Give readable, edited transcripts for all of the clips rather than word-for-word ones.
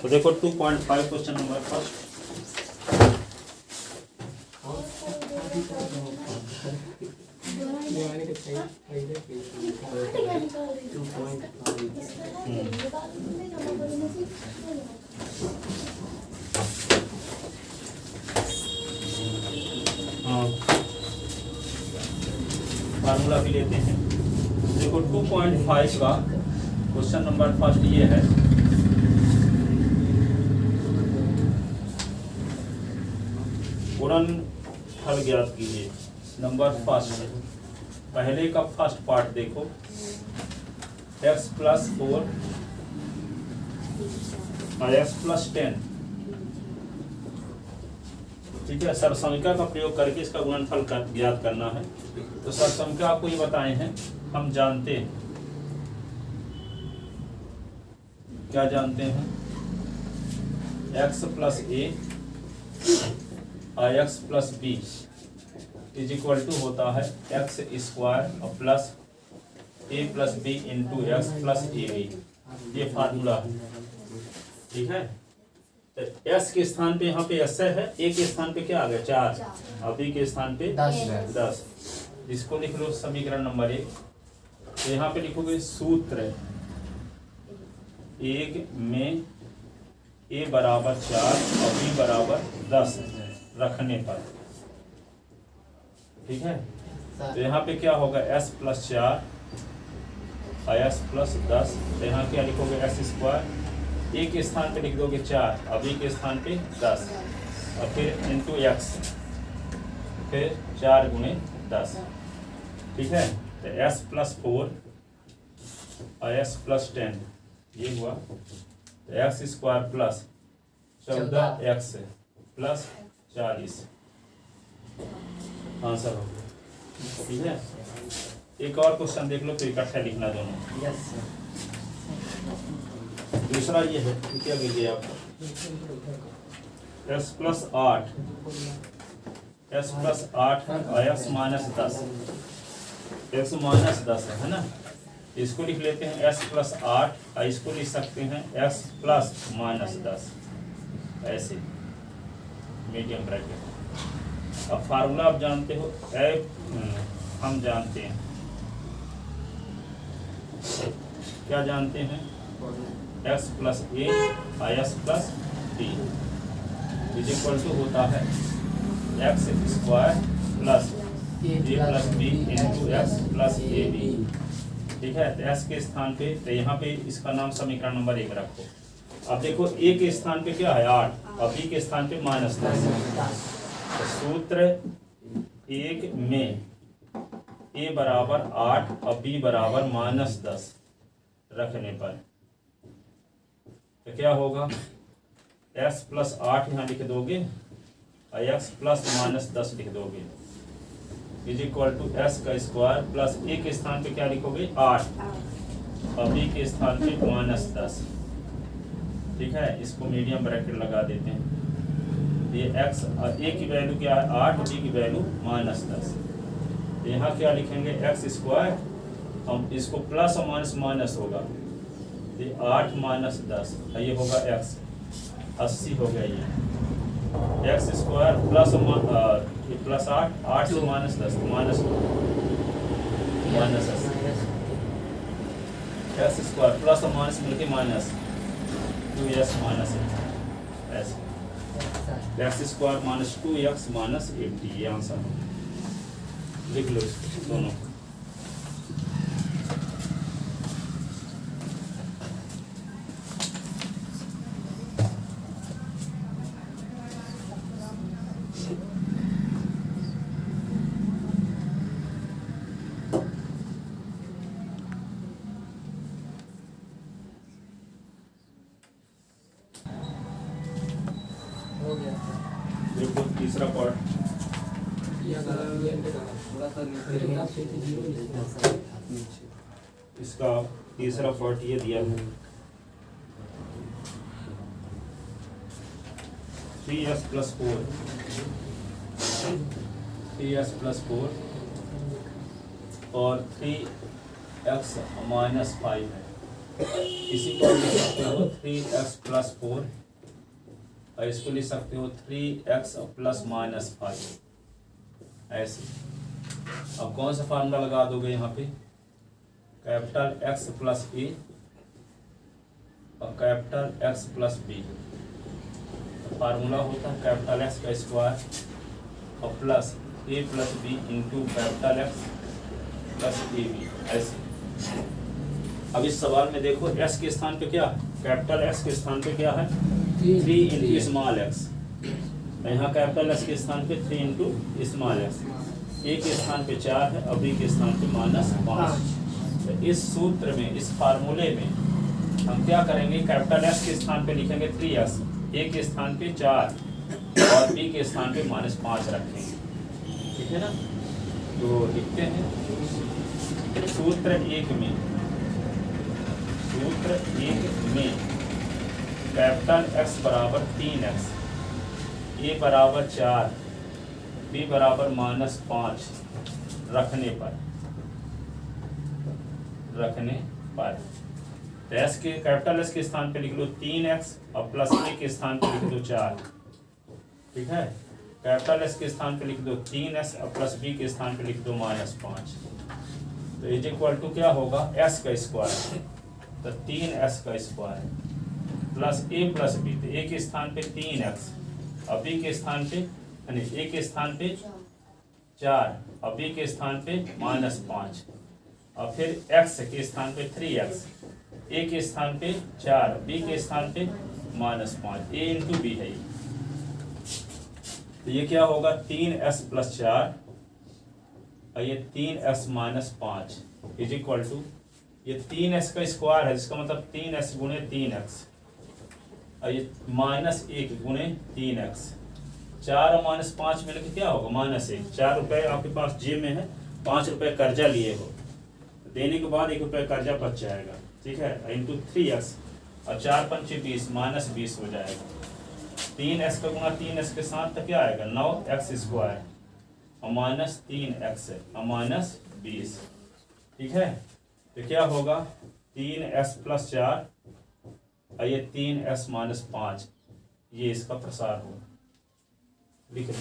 तो देखो 2.5 question number first. Formula भी लेते हैं। देखो 2.5 का क्वेश्चन नंबर फर्स्ट ये है, गुणनफल ज्ञात कीजिए। नंबर फर्स्ट, पहले का फर्स्ट पार्ट देखो, x प्लस 4 और x प्लस 10, ठीक है। सरसंख्या का प्रयोग करके इसका गुणनफल ज्ञात करना है। तो सरसंख्या आपको ये बताए हैं, हम जानते हैं, क्या जानते हैं, x प्लस a और x plus b is equal to होता है एक्स स्क्वायर और plus a plus b into x plus a b. ये फार्मूला है, ठीक है। तो s के स्थान पे यहाँ पे s है, a के स्थान पे क्या आ गया 4 और b के स्थान पे 10। इसको लिख लो समीकरण नंबर 1। तो यहाँ पे लिखोगे सूत्र 1 में a बराबर 4 और b बराबर 10 रखने पर, ठीक है। तो यहाँ पे क्या होगा s प्लस 4 और s प्लस 10। तो यहाँ क्या लिखोगे s स्क्वायर, a के स्थान पे लिख दोगे 4 और b के स्थान पे 10 और फिर इंटू x, फिर 4 गुणे 10, ठीक है। तो s प्लस 4 और s प्लस 10 ये हुआ। तो x square plus 14x plus 40 answer हो गया, ठीक है। एक और क्वेश्चन देख लो, तो इकट्ठा लिखना दोनों। यस दूसरा ये है, क्या कीजिए आप, s प्लस 8 और x माइनस 10, x माइनस 10 है ना। इसको लिख लेते हैं s प्लस 8 और इसको लिख सकते हैं x प्लस माइनस 10, ऐसे मीडियम ब्रैकेट। अब फार्मूला आप जानते हो, हम जानते हैं, क्या जानते हैं, x प्लस ए और x plus b is equal to होता है x square plus a plus b into x plus a b, ठीक है। तो s के स्थान पे, तो यहाँ पे इसका नाम समीकरण नंबर 1 रखो। अब देखो a के स्थान पे क्या है 8 और b के स्थान पे माइनस 10। तो सूत्र 1 में a बराबर 8 और b बराबर माइनस 10 रखने पर तो क्या होगा, s प्लस 8 यहाँ लिख दोगे और x प्लस माइनस 10 लिख दोगे इज इक्वल टू s का स्क्वायर प्लस a के स्थान पे क्या लिखोगे 8 और b के स्थान पे माइनस 10, ठीक है। इसको मीडियम ब्रैकेट लगा देते हैं। ये x, a की वैल्यू क्या है 8, b की वैल्यू माइनस 10। तो यहाँ क्या लिखेंगे x स्क्वायर, हम इसको प्लस और माइनस माइनस होगा, ये 8 माइनस 10, ये होगा x 80 हो गया। ये x स्क्वायर प्लस प्लस 8 से minus 10 minus 80, x square plus और माइनस मिलके माइनस 2x माइनस 80, ऐसे x square minus 2x minus 80, ये आंसर लिख लो इसको दोनों। देखो तीसरा पार्ट, इसका तीसरा पार्ट ये दिया है 3s प्लस 4 और 3x माइनस 5 है। इसी को लिख सकते हो 3x प्लस 4 और इसको लिख सकते हो 3x प्लस माइनस 5 ऐसे। अब कौन सा फार्मूला लगा दोगे यहाँ पे, कैपिटल X प्लस ए और capital X plus b. Formula होता है कैपिटल X का स्क्वायर और plus a plus b into capital X plus a b ऐसे। अब इस सवाल में देखो S के स्थान पे क्या है, कैपिटल S के स्थान पे क्या है 3 इंटू स्मॉल x। यहाँ कैपिटल S के स्थान पे 3 इंटू स्मॉल x। ए के स्थान पे 4 है और बी के स्थान पे -5। तो इस सूत्र में, इस फार्मूले में हम क्या करेंगे, कैपिटल S के स्थान पे लिखेंगे 3x, ए के स्थान पे 4 और बी के स्थान पे -5 रखेंगे। ठीक है ना। तो लिखते हैं सूत्र 1 में, सूत्र 1 में कैपिटल X बराबर 3x, ए बराबर 4, बी बराबर -5 रखने पर तो S के कैपिटल S के स्थान पे लिख लो 3x और प्लस ए के स्थान पे लिख दो 4। ठीक है। कैपिटल S के स्थान पे लिख दो 3x और प्लस बी के स्थान पे लिख दो -5। तो इज इक्वल टू क्या होगा S का स्क्वायर, तो 3x का square plus a plus b. तो ए के स्थान पे 3x और बी के स्थान पे, यानी ए के स्थान पे 4 और बी के स्थान पे -5 और फिर x के स्थान पे 3x, ए के स्थान पे 4, बी के स्थान पे -5, ए इंटू बी है ये। तो ये क्या होगा 3s प्लस 4 और ये 3s minus 5 is equal to, ये 3s का स्क्वायर है जिसका मतलब 3s गुणे 3x और ये -1 गुणे 3x। 4 और -5 मिलकर क्या होगा -1। 4 रुपये आपके पास जेब में है, 5 रुपये कर्जा लिए हो, देने के बाद 1 रुपये कर्जा बच जाएगा। ठीक है। इंटू 3x और 4 पंचे 20 -20 हो जाएगा। 3s का गुणा 3s के साथ तो क्या आएगा 9x स्क्वायर और -3x और -20। ठीक है। तो क्या होगा 3s प्लस 4 और ये 3s माइनस 5, ये इसका प्रसार होगा। लिख लो।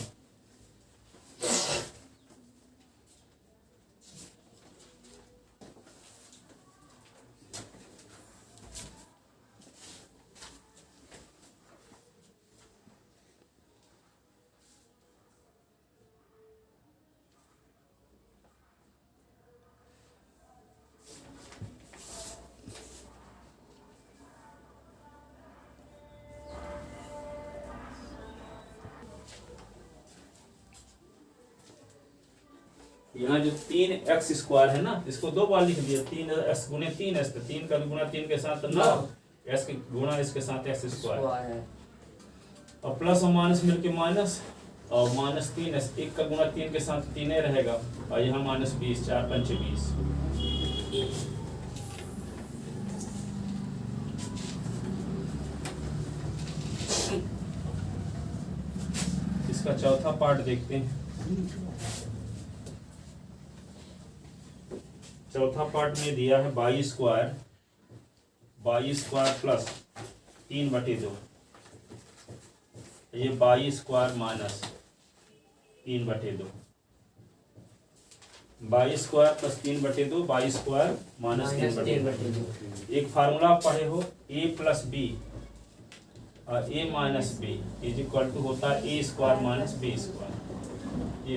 यहाँ जो 3x स्क्वायर है ना, इसको 2 बार लिख दिया। 3s गुणे 3s, तो 3 का गुणा 3 के साथ 9, s के गुणा इसके साथ x स्क्वायर और प्लस और माइनस मिलके माइनस और -3s, 1 का गुणा 3 के साथ 3 रहेगा और यहाँ -20, 4 पंचे 20। इसका चौथा पार्ट देखते हैं। चौथा पार्ट में दिया है 22 स्क्वायर प्लस 3/2, ये 22 square minus 3/2, 22 square plus 3/2, 22 square minus 3/2। एक फार्मूला आप पढ़े हो a प्लस बी और a minus b is equal to होता है a square minus b square. ये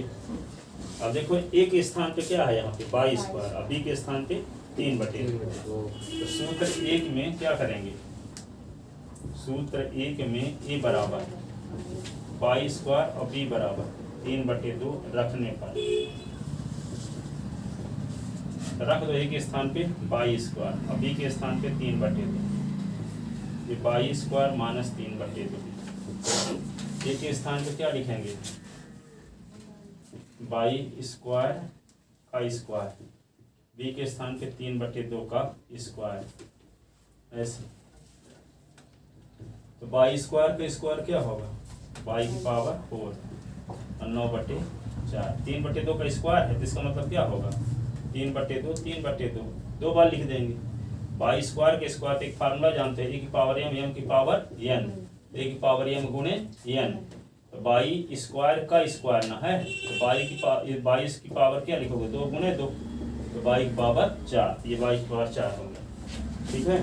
अब देखो ए के स्थान पे क्या है यहाँ पे 22 स्क्वायर और बी के स्थान पे 3/2। तो सूत्र 1 में क्या करेंगे, सूत्र 1 में ए बराबर 22 स्क्वायर और बी बराबर 3/2 रखने पर रख दो। ए के स्थान पे 22 स्क्वायर और बी के स्थान पे 3/2, ये 22 स्क्वायर माइनस 3/2। ए के स्थान पे क्या लिखेंगे 22 स्क्वायर का स्क्वायर, बी के स्थान पे 3/2 का स्क्वायर ऐसे। तो 22 स्क्वायर का स्क्वायर क्या होगा 22 की पावर 4 और 9/4। 3/2 का स्क्वायर है तो इसका मतलब क्या होगा 3/2, 3/2 2 बार लिख देंगे। बाई स्क्वायर के स्क्वायर एक फार्मूला जानते हैं, ए की पावर m की पावर n, ए की पावर m गुणे n। तो बाई स्क्वायर का स्क्वायर ना है, तो बाई की पावर क्या लिखोगे, 2 गुणे 2, तो बाई की पावर 4, ये बाई की पावर 4 हो गया। ठीक है,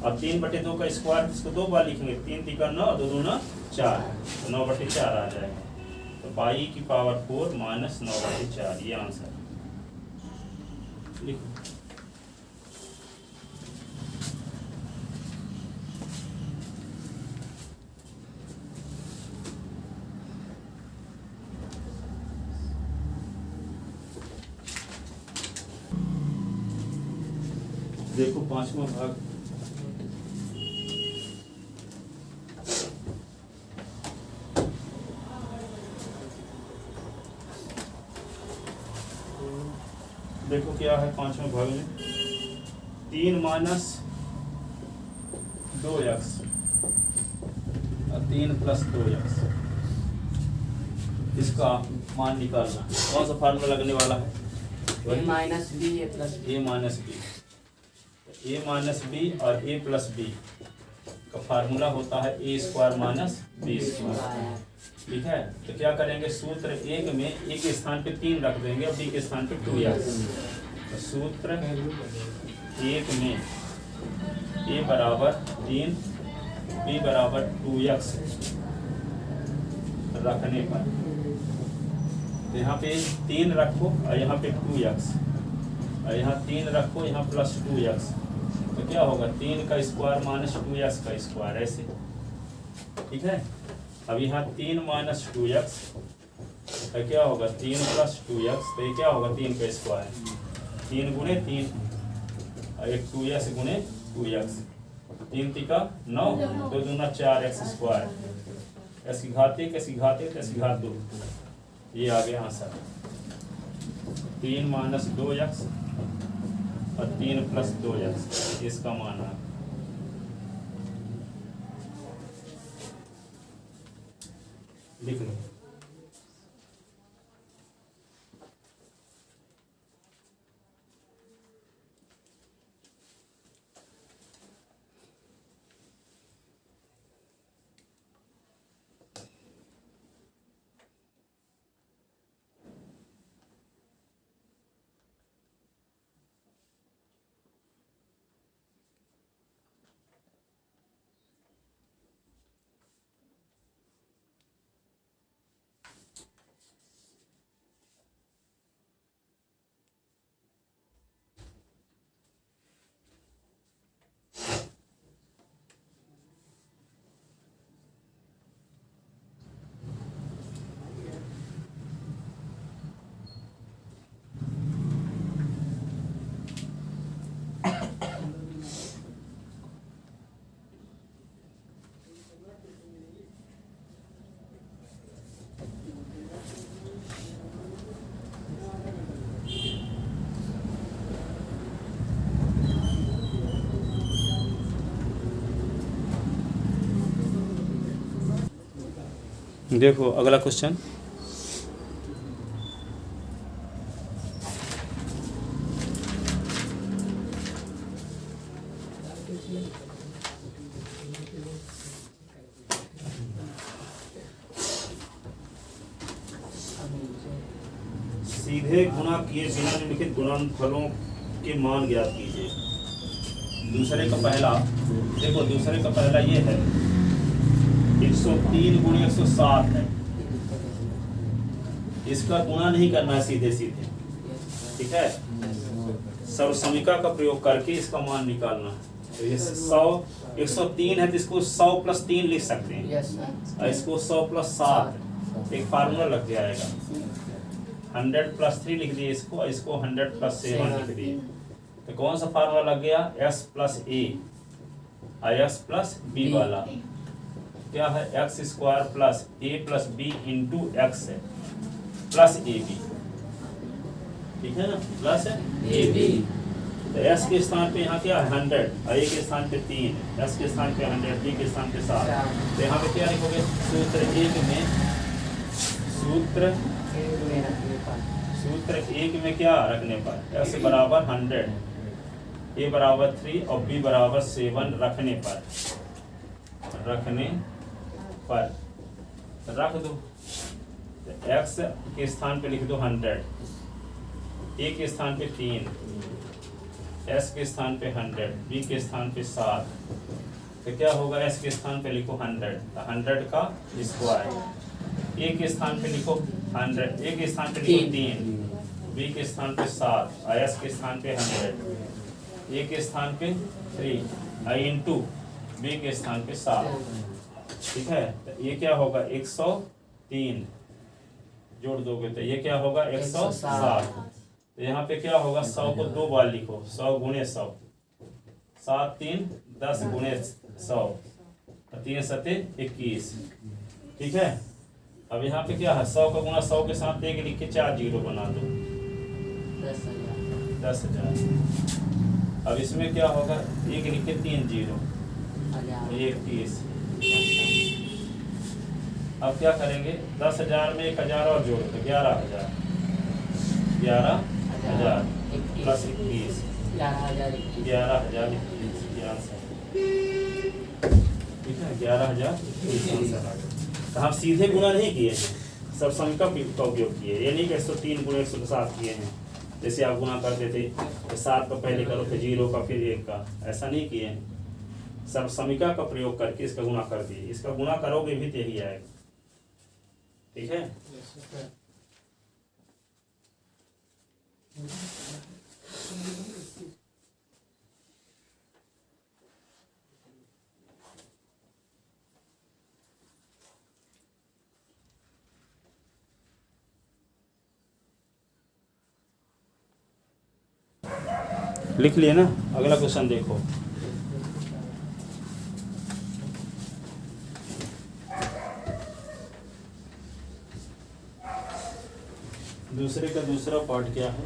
अब 3/2 का स्क्वायर इसको 2 बार लिखेंगे, 3 3 9, 2 2 4, तो 9/4 आ जाएगा। तो बाई की पावर 4 माइनस 9/4, ये आंसर लिखो। देखो 5वां भाग, देखो क्या है 5वें भाग में, 3 माइनस 2x और 3 प्लस 2x, इसका मान निकालना। कौन सा फार्मूला लगने वाला है, a minus b a plus a minus b और ए प्लस बी का फार्मूला होता है a square minus b square. ठीक है, तो क्या करेंगे, सूत्र 1 में ए के स्थान पे 3 रख देंगे और बी के स्थान पे 2x। तो सूत्र 1 में ए बराबर 3, बी बराबर 2x रखने पर, तो यहाँ पे 3 रखो और यहाँ पे 2x, और यहाँ 3 रखो, यहाँ प्लस 2x, तो क्या होगा 3 का स्क्वायर माइनस 2x का स्क्वायर, ऐसे। ठीक है, अब यहाँ 3 माइनस 2x तो क्या होगा 3 प्लस 2x, तो ये क्या होगा 3 का स्क्वायर, 3 गुणे 3 और एक 2x गुणे 2x, 3 3 9, 2 दूना 4x स्क्वायर, x की घात 1, x की घात 1, x की घात 2, ये आ गया आंसर। 3 माइनस 2x और 3 प्लस 2x, इसका मान है। लिख लो। देखो अगला क्वेश्चन, सीधे गुणा किए बिना निम्नलिखित गुणनफलों के मान ज्ञात कीजिए। दूसरे का पहला, देखो दूसरे का पहला ये है 103 गुणे 107 है, इसका गुणा नहीं करना है सीधे सीधे, ठीक है, सर्वसमीका का प्रयोग करके इसका मान निकालना है। तो ये 103 है तो इसको 100 प्लस 3 लिख सकते हैं, और इसको 100 प्लस 7 एक फार्मूला लग जाएगा। 100 प्लस 3 लिख दिए इसको, और इसको 100 प्लस 7 लिख दिए। तो कौन सा फार्मूला लग गया, s प्लस ए s प्लस बी वाला। क्या है, x square plus a plus b into x है, प्लस ए बी, ठीक है ना, प्लस ए बी। तो s के स्थान पे यहाँ क्या है 100, और a के स्थान पे 3, s के स्थान पे 100, b के स्थान पे 7। तो यहाँ पे क्या लिखोगे, सूत्र 1 में क्या रखने पर s बराबर 100, ए बराबर 3 और बी बराबर 7 रखने पर रख दो। एक्स के स्थान पे लिख दो 100, ए के स्थान पे 3, एस के स्थान पे 100, बी के स्थान पे 7। तो क्या होगा, एस के स्थान पे लिखो 100, तो 100 का स्क्वायर। ए के स्थान पे लिखो 100, ए के स्थान पे लिखो 3, बी के स्थान पे 7, और एस के स्थान पे 100, ए के स्थान पे 3 और इंटू बी के स्थान पे 7। ठीक है, तो ये क्या होगा 103 जोड़ दोगे तो ये क्या होगा 107। तो यहाँ पे क्या होगा 100 को 2 बार लिखो, 100 गुणे 100, 7 3 10 गुणे 100, 3 7 21। ठीक है, अब यहाँ पे क्या है 100 का गुणा 100 के साथ 1 लिख के 4 जीरो बना दो, 10,000। अब इसमें क्या होगा 1 लिख के 3 जीरो, 31। अब क्या करेंगे 10,000 में 1,000 और जोड़ दो, 11,000 प्लस 21, 11,021। ठीक है, 11,021। तो हम सीधे गुणा नहीं किए हैं, सब समीकरण का उपयोग किए। ये नहीं कि 103 गुणे 107 किए हैं, जैसे आप गुणा करते थे तो 7 का पहले करो फिर 0 का फिर 1 का, ऐसा नहीं किए हैं। सब समीकरण का प्रयोग करके इसका गुणा कर दिए। इसका गुणा करोगे भी तो यही आएगा। ठीक है, लिख लिए ना। अगला क्वेश्चन देखो, दूसरे का दूसरा पार्ट क्या है।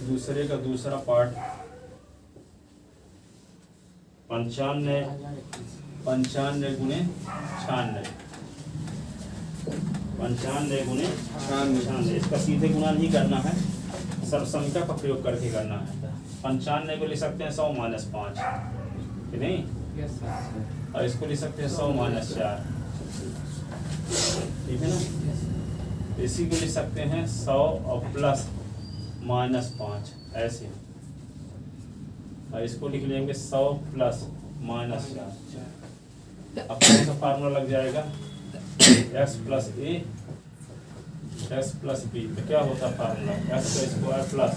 दूसरे का दूसरा पार्ट 95 गुणे 96, 95 गुणे 96। इसका सीधे गुणा नहीं करना है, सब समीकरण का प्रयोग करके करना है। 95 को लिख सकते हैं 100 - 5, कि नहीं, और इसको लिख सकते हैं 100 - 4। ठीक है ना, इसी को लिख सकते हैं 100 और प्लस -5 ऐसे, और इसको लिख लेंगे 100 प्लस -4। अब कौन सा फार्मूला लग जाएगा, x plus a x plus b. तो क्या होता है फार्मूला, एक्स का square plus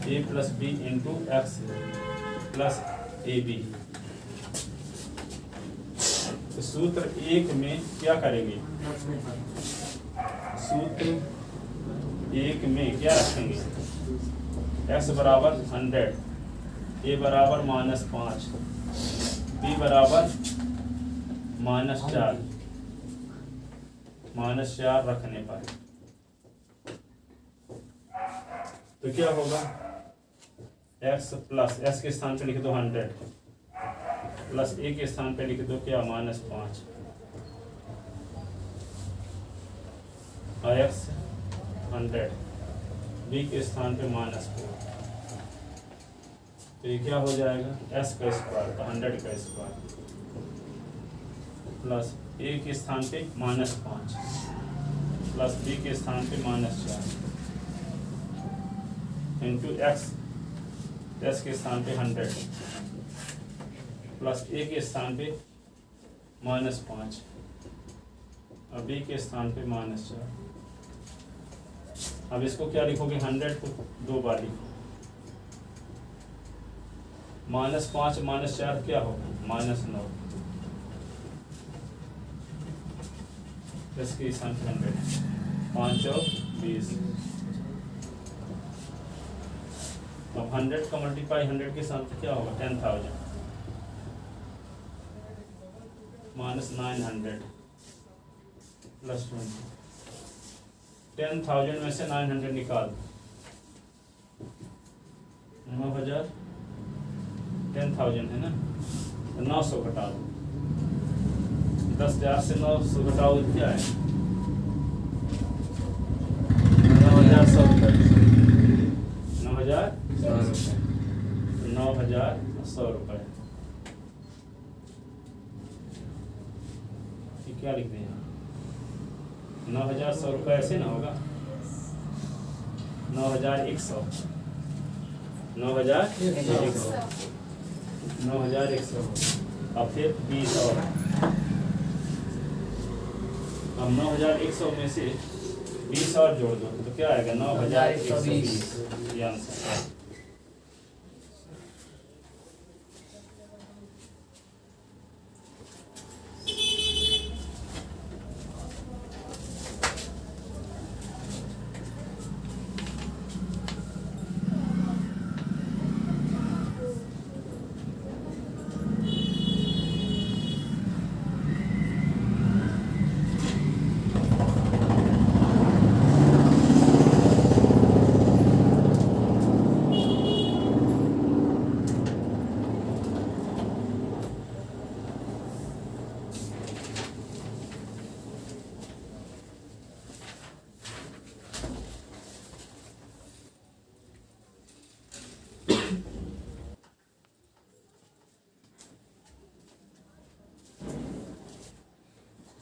a plus b into x plus a b. तो सूत्र 1 में क्या करेंगे, सूत्र 1 में क्या रखेंगे, x बराबर 100, ए बराबर -5, बी बराबर -4, -4 रखने पर तो क्या होगा, x प्लस s के स्थान पे लिख दो 100 प्लस a के स्थान पे लिख दो क्या -5, और x 100, b के स्थान पे -4। तो ये क्या हो जाएगा s का स्क्वायर, तो 100 का स्क्वायर प्लस a के स्थान पे -5 प्लस b के स्थान पे -4 इंटू एक्स के स्थान पे 100 प्लस a के स्थान पे -5 और b के स्थान पे -4। अब इसको क्या लिखोगे, 100 को 2 बार लिखो, -5 -4 क्या होगा, -9, इसके स्थान पे 100, 5 और 20। अब 100 का मल्टीप्लाई 100 के साथ क्या होगा, 10,000 -900 प्लस 20। 10,000 में से 900 निकाल, 9,000 10,000 है ना, तो 900 घटा दो, 10,000 से 900 घटाओ क्या है, 9,100। 9,100 रुपये। क्या लिख दें 9,100 रुपये ऐसे ना होगा 9,100 9,100 और फिर 20 और अब 9,100 में से 20 और जोड़ दो तो क्या आएगा 9,120 ये आंसर है।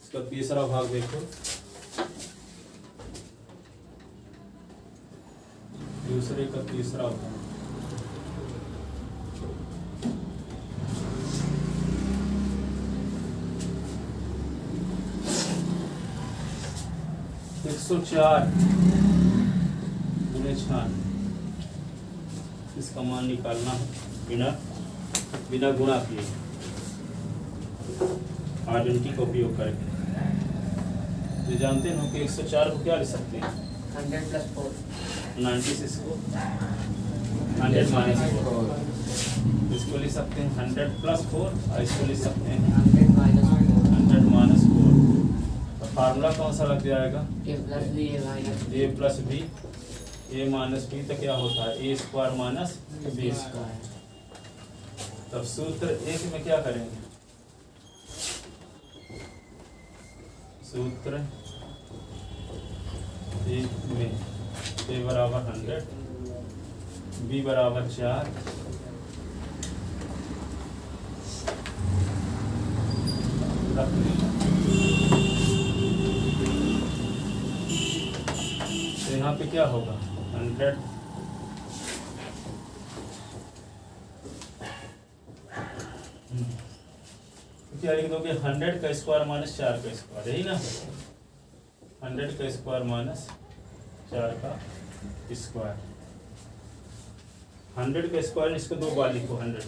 इसका तीसरा भाग देखो, दूसरे का तीसरा भाग। एक 104 गुणे 96 इसका मान निकालना है बिना गुणा किए आइडेंटिटी का उपयोग करके। तो जानते हो कि 104 को क्या लिख सकते हैं 100 + 4 96 को 100 - 4 इसको लिख सकते हैं 100 + 4 और इसको लिख सकते हैं 100 - 100 - 4। तो फार्मूला कौन सा लग जाएगा a + b a + b a - b तो क्या होता है a² - b²। तब सूत्र एक में क्या करेंगे सूत्र एक में a बराबर 100 b बराबर 4 रख देना। तो यहाँ पे क्या होगा 100 क्या लिख दोगे 100 का स्क्वायर - 4 का स्क्वायर यही ना 100 का स्क्वायर - 4 का स्क्वायर 100 का स्क्वायर इसको 2 बार लिखो 100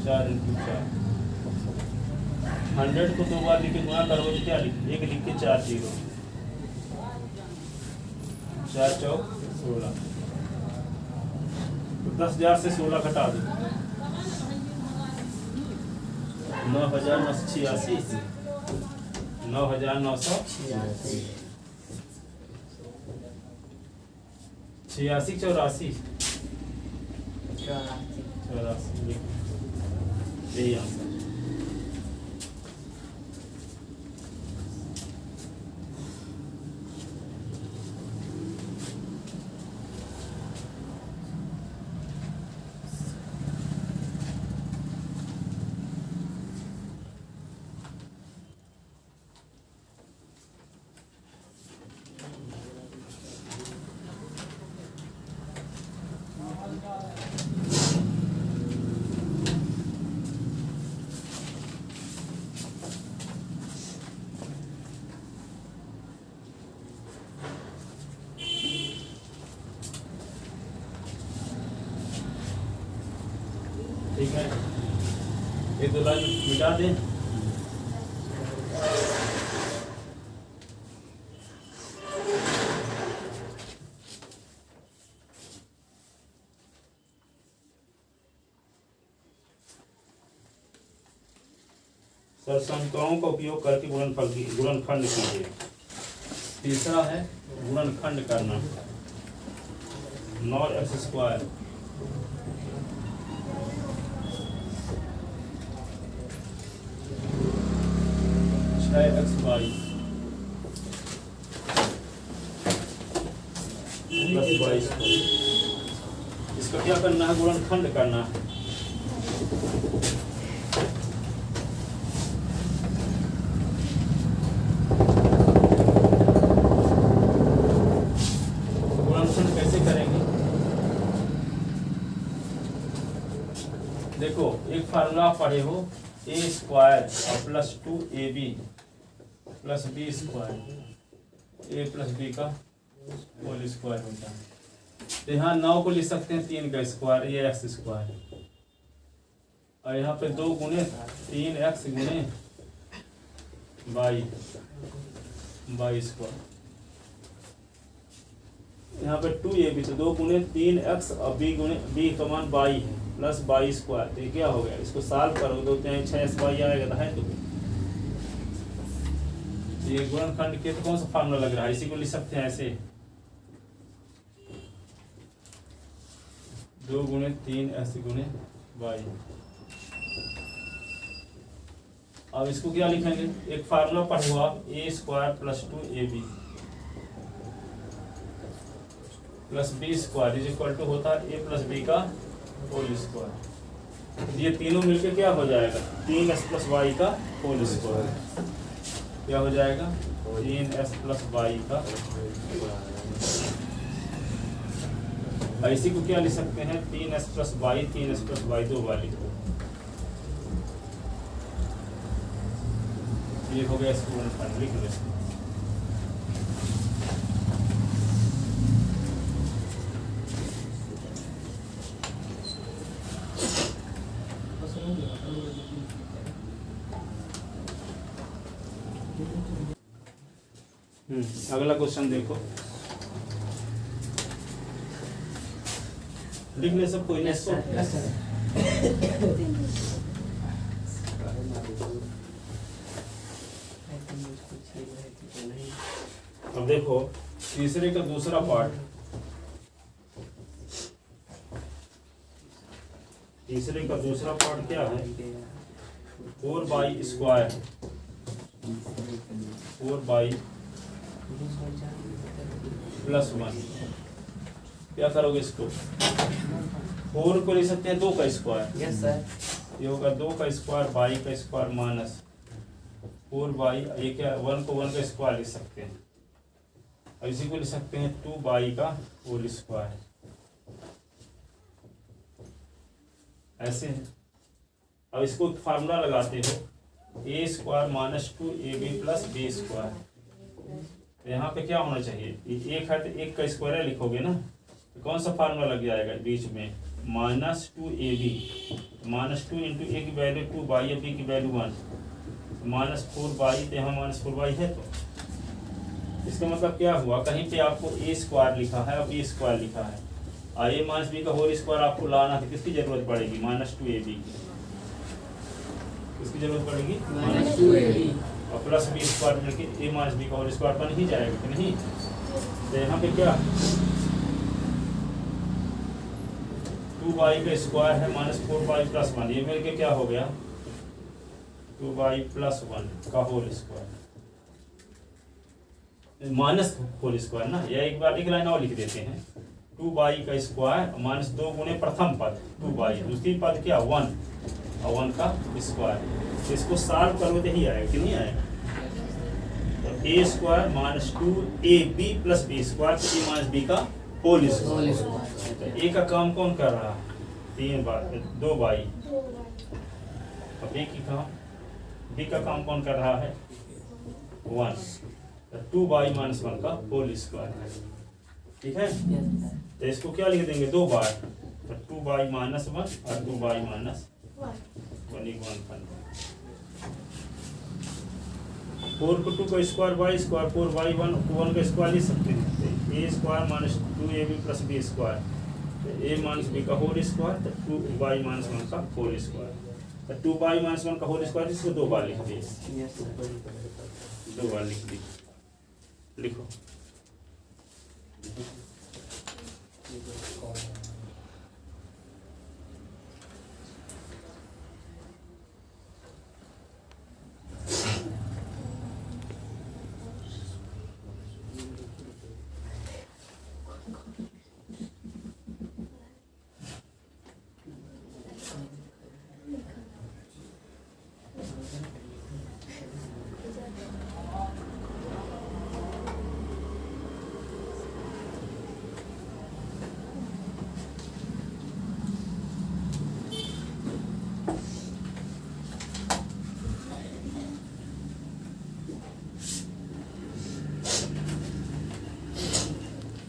4 × 4 100 को 2 बार लिख के गुणा करोगे तो क्या लिख एक लिख के 4 0 4 चौक 16 तो 10,000 से 16 घटा दो 9,986 9,986 84 यही आंसर। ठीक है ये 2 लाइन मिटा दें। सरसंख्याओं का उपयोग करके गुणनखंड कीजिए। तीसरा है गुणनखंड करना 9x² है x y plus y square. इसका क्या करना है, गुणनखंड करना है। गुणनखंड कैसे करेंगे, देखो एक फार्मूला पढ़े हो, a square plus 2ab plus b square, a plus b का होल स्क्वायर होता है। तो यहाँ 9 को लिख सकते हैं 3 का स्क्वायर, ये एक्स स्क्वायर, और यहाँ पे 2 गुणे 3x गुणे वाई स्क्वायर। यहाँ पे 2ab तो 2 गुणे 3x और b गुणे b का मान y है प्लस वाई स्क्वायर। तो ये क्या हो गया, इसको सॉल्व करो तो 6sy आएगा, है तो ये गुणनखंड के तो कौन सा फार्मूला लग रहा है, इसी को लिख सकते हैं ऐसे 2 गुणे 3x गुणे y। अब इसको क्या लिखेंगे, एक फार्मूला पढ़ो आप, a square plus 2ab plus b square is equal to होता है ए प्लस बी का होल स्क्वायर। ये तीनों मिलके क्या हो जाएगा, 3x प्लस वाई का होल स्क्वायर। क्या हो जाएगा, 3x प्लस वाई का। इसी को क्या लिख सकते हैं, 3x प्लस वाई 2 बार लिखो। ये हो गया इसको गुणनखंड, लिख लो इसको। अगला क्वेश्चन देखो, लिख ले सब कोई इसको। अब देखो तीसरे का दूसरा पार्ट, तीसरे का दूसरा पार्ट क्या है, 4y स्क्वायर 4y प्लस 1। क्या करोगे इसको, 4 को लिख सकते हैं 2 का स्क्वायर, यस सर, ये होगा 2 का स्क्वायर y का स्क्वायर माइनस 4y, ये क्या 1 को 1 का स्क्वायर लिख सकते हैं, और इसी को लिख सकते हैं 2y का होल स्क्वायर, ऐसे है। अब इसको फार्मूला लगाते हो, a square minus 2ab plus b square. यहाँ पे क्या होना चाहिए, एक है तो 1 का स्क्वायर लिखोगे ना, तो कौन सा फार्मूला लग जाएगा बीच में, -2ab माइनस 2 इंटू ए की वैल्यू 2y और बी की वैल्यू 1, -4y, तो यहाँ -4y है। तो इसका मतलब क्या हुआ, कहीं पे आपको ए स्क्वायर लिखा है और बी स्क्वायर लिखा है, और ए माइनस बी का होल स्क्वायर आपको लाना है, किसकी जरूरत पड़ेगी, -2ab की। किसकी जरूरत पड़ेगी, -2ab और प्लस बी स्क्वायर मिलके ए माइनस बी का होल स्क्वायर बन ही जाएगा कि नहीं। तो यहाँ पे क्या 2y का स्क्वायर है -4y प्लस 1, ये मिलके क्या हो गया 2y प्लस 1 का whole square, minus whole square ना, या एक बार एक लाइन और लिख देते हैं, 2y का स्क्वायर माइनस 2 गुणे प्रथम पद 2y, दूसरी पद क्या 1 और 1 का स्क्वायर। इसको सॉल्व करो तो ही आएगा कि नहीं आएगा, तो a square minus 2ab plus b square, तो ए माइनस बी का होल स्क्वायर। तो ए का काम कौन कर रहा है, 3 बार 2y, और बी की काम, बी का काम कौन कर रहा है 1, तो 2y माइनस 1 का होल स्क्वायर, ठीक है। तो इसको क्या लिख देंगे 2 बार, तो 2y माइनस 1 और 2y माइनस 1 4 को 2 का स्क्वायर y स्क्वायर 4y 1 का स्क्वायर लिख सकते हैं, तो a square minus 2ab plus b square, तो ए माइनस बी का होल स्क्वायर, तो 2y माइनस 1 का होल स्क्वायर, तो 2y माइनस 1 का होल स्क्वायर, इसको 2 बार लिख दिए, 2 बार लिख दिए, लिखो।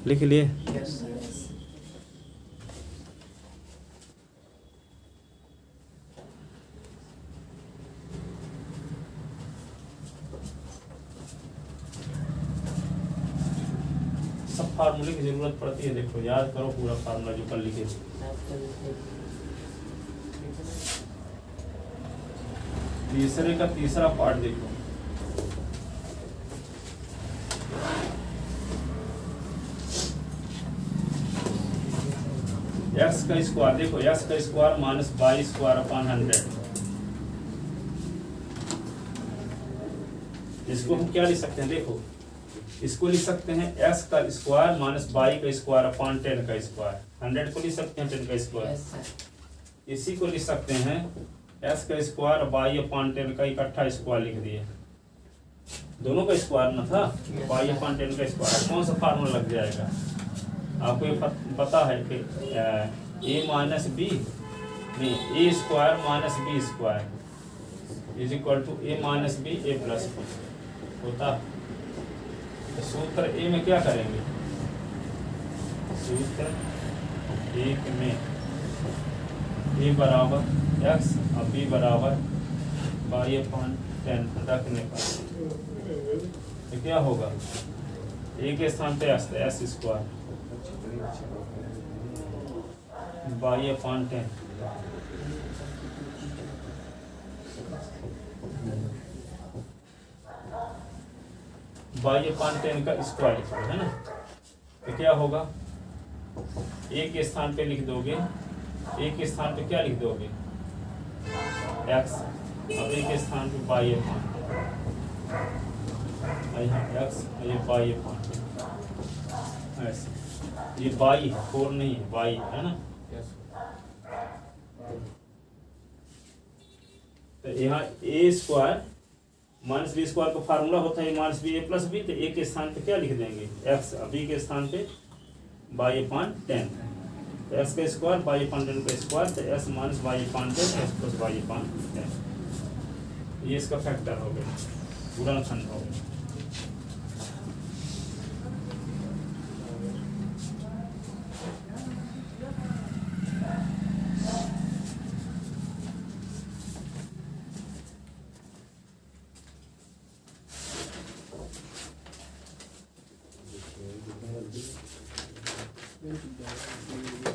लिख लिए? Yes sir. सब फार्मूले की जरूरत पड़ती है, देखो याद करो पूरा फार्मूला जो कल लिखे थे। तीसरे का तीसरा पार्ट देखो, एक्स का स्क्वायर देखो, एक्स का square minus y square upon 100। इसको हम क्या लिख सकते हैं, देखो इसको लिख सकते हैं एक्स का स्क्वायर माइनस वाई का स्क्वायर अपॉन 10 का स्क्वायर। 100 को लिख सकते हैं 10 का स्क्वायर। Yes sir. इसी को लिख सकते हैं एक्स का स्क्वायर वाई अपॉन 10 का इकट्ठा स्क्वायर लिख दिए, दोनों का स्क्वायर ना था, वाई अपॉन 10 का स्क्वायर। कौन सा फार्मूला लग जाएगा आपको ये पता है कि ए माइनस बी नहीं, a square minus b square is equal to a minus b a plus b होता। तो सूत्र ए में क्या करेंगे, सूत्र एक में ए बराबर एक्स और बी बराबर वाई अपॉन 10 रखने पर तो क्या होगा, ए के स्थान पे s square y upon 10 y upon 10 का स्क्वायर लिखोगे, है ना। तो क्या होगा, ए के स्थान पे लिख दोगे, ए के स्थान पे क्या लिख दोगे एक्स, अब ए के स्थान पे वाई अपॉन यहाँ एक्स, ये वाई अपॉन ऐसे, ये वाई है, 4 नहीं है, वाई है ना। तो यहाँ ए स्क्वायर माइनस बी स्क्वायर का फार्मूला होता है minus b a plus b. तो ए के स्थान पे क्या लिख देंगे एक्स, बी के स्थान पे वाई अपॉन 10। तो एक्स का स्क्वायर वाई अपॉन 10 का स्क्वायर, तो s minus y upon 10 s plus y upon 10। ये इसका फैक्टर हो गया, पूरा खंड हो गया। Thank you.